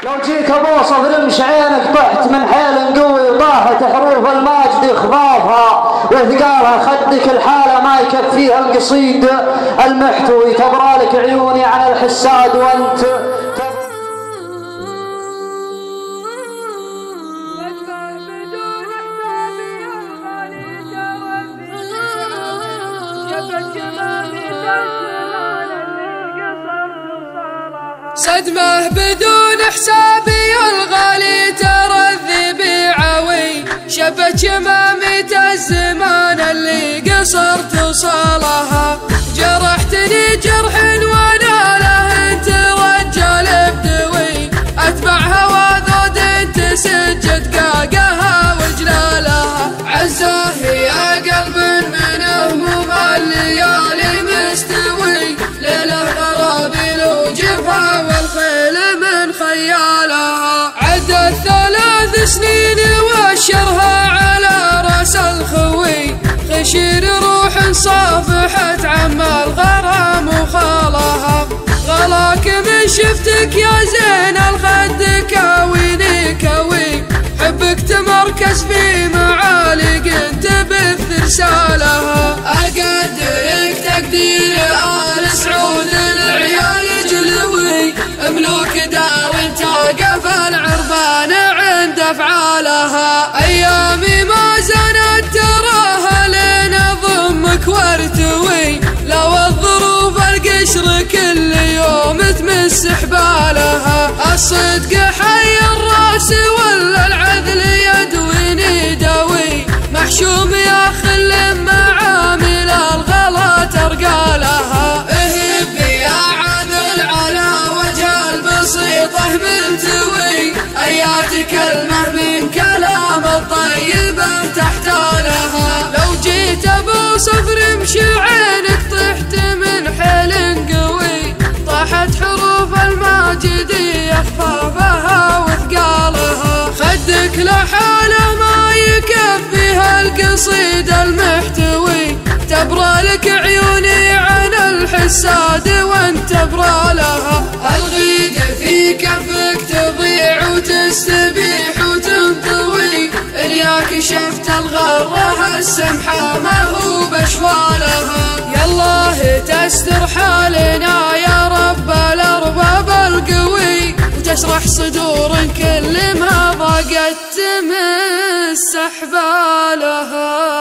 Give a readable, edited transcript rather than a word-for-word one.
لو جيت ابوصف رمش عينك طحت من حيل قوي، طاحت حروف الماجد خفافها وثقالها، خدك الحاله ما يكفيها القصيد المحتوي، تبرالك عيوني عن الحساد وانت صدمة بدون حسابي الغالي ترى الذي عوي، شبت شمامة الزمان اللي قصرت وصالها، جرحتني جرح وانا له ترجل بدوي، اتبع هوى ذود تسجد قاقها وجلالها، عزه يا قلب من هموم الليالي مستوي، ليله غرابي لو جفا والخيل من خيالها، عدت 3 سنين واشرها على راس الخوي، خشير روح صافحت عم الغرام وخالها، غلاك من شفتك يا زين الخد كاويني كوي، حبك تمركز في معالق تبث رسالها، اقدرك تقدير آل سعود العيال جلوي، ملوك دار تقف العربان عند افعالها، ايامي ما زالت تراها لين ضمك وارتوي، لو الظروف القشر كل يوم تمس حبالها، الصدق حي الراس ولا العدل يدويني دوي، محشوم يا خل معامل الغلا ترقى لها، اهب يا عذل على وجه البسيطه منتوي، ايات كلمه من كلام الطيب تحتالها، لو جيت ابوصف رمش عينك طحت من حيل قوي، طاحت حروف الماجدي اخفافها وثقالها، خدك لحاله ما يكفيها القصيد المحتوي، تبرالك عيوني عن الحساد وانت تبرالها، الغيد في كفك تضيع وتستبيح وتنطوي، الياك شفت الغره السمحه ما هو بشوالها، يالله تستر حالنا يا رب الارباب القوي، وتشرح صدور كل ما ضاقت تمس احبالها.